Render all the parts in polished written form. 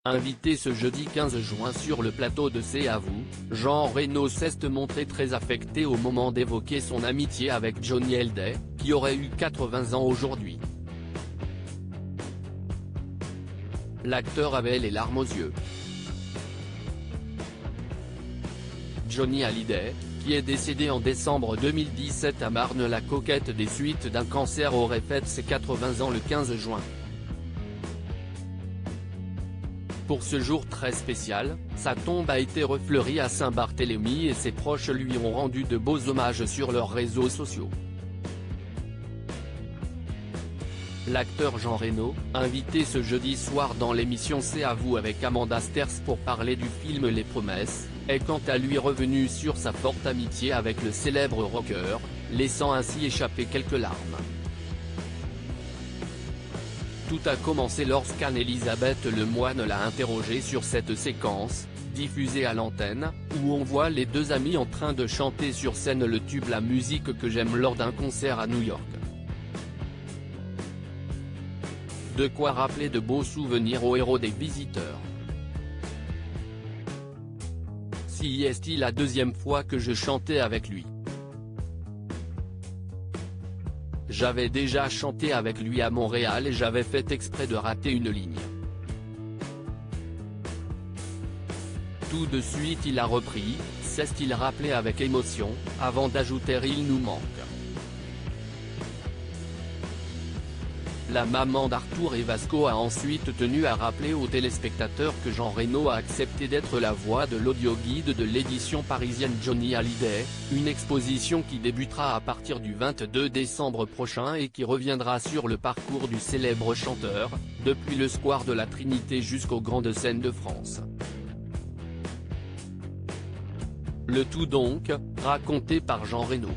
Invité ce jeudi 15 juin sur le plateau de C'est à vous, Jean Reno s'est montré très affecté au moment d'évoquer son amitié avec Johnny Hallyday, qui aurait eu 80 ans aujourd'hui. L'acteur avait les larmes aux yeux. Johnny Hallyday, qui est décédé en décembre 2017 à Marne-la-Coquette des suites d'un cancer, aurait fêté ses 80 ans le 15 juin. Pour ce jour très spécial, sa tombe a été refleurie à Saint-Barthélemy et ses proches lui ont rendu de beaux hommages sur leurs réseaux sociaux. L'acteur Jean Reno, invité ce jeudi soir dans l'émission C'est à vous avec Amanda Sters pour parler du film Les Promesses, est quant à lui revenu sur sa forte amitié avec le célèbre rocker, laissant ainsi échapper quelques larmes. Tout a commencé lorsqu'Anne-Elisabeth Lemoine l'a interrogé sur cette séquence, diffusée à l'antenne, où on voit les deux amis en train de chanter sur scène le tube La musique que j'aime lors d'un concert à New York. De quoi rappeler de beaux souvenirs au héros des Visiteurs. Si est la deuxième fois que je chantais avec lui. J'avais déjà chanté avec lui à Montréal et j'avais fait exprès de rater une ligne. Tout de suite il a repris, s'est-il rappelé avec émotion, avant d'ajouter « il nous manque ». La maman d'Arthur et Vasco a ensuite tenu à rappeler aux téléspectateurs que Jean Reno a accepté d'être la voix de l'audioguide de l'édition parisienne Johnny Hallyday, une exposition qui débutera à partir du 22 décembre prochain et qui reviendra sur le parcours du célèbre chanteur, depuis le square de la Trinité jusqu'aux grandes scènes de France. Le tout donc, raconté par Jean Reno.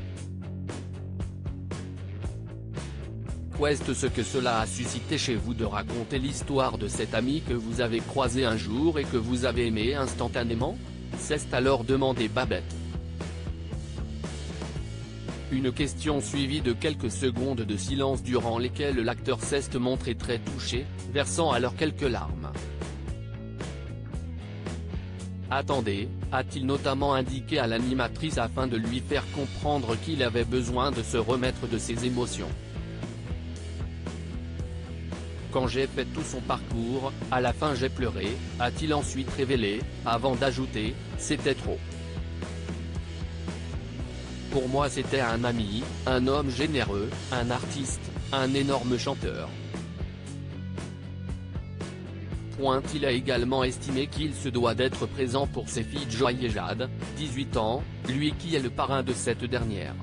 Qu'est-ce que cela a suscité chez vous de raconter l'histoire de cet ami que vous avez croisé un jour et que vous avez aimé instantanément? S'est alors demandé Babette. Une question suivie de quelques secondes de silence durant lesquelles l'acteur s'est montré très touché, versant alors quelques larmes. Attendez, a-t-il notamment indiqué à l'animatrice afin de lui faire comprendre qu'il avait besoin de se remettre de ses émotions. Quand j'ai fait tout son parcours, à la fin j'ai pleuré, a-t-il ensuite révélé, avant d'ajouter, c'était trop. Pour moi c'était un ami, un homme généreux, un artiste, un énorme chanteur. Il a également estimé qu'il se doit d'être présent pour ses filles Joy et Jade, 18 ans, lui qui est le parrain de cette dernière.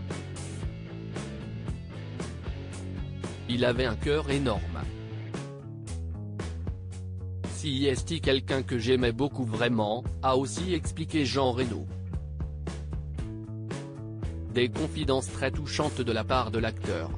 Il avait un cœur énorme. Si est quelqu'un que j'aimais beaucoup vraiment, a aussi expliqué Jean Reno. Des confidences très touchantes de la part de l'acteur.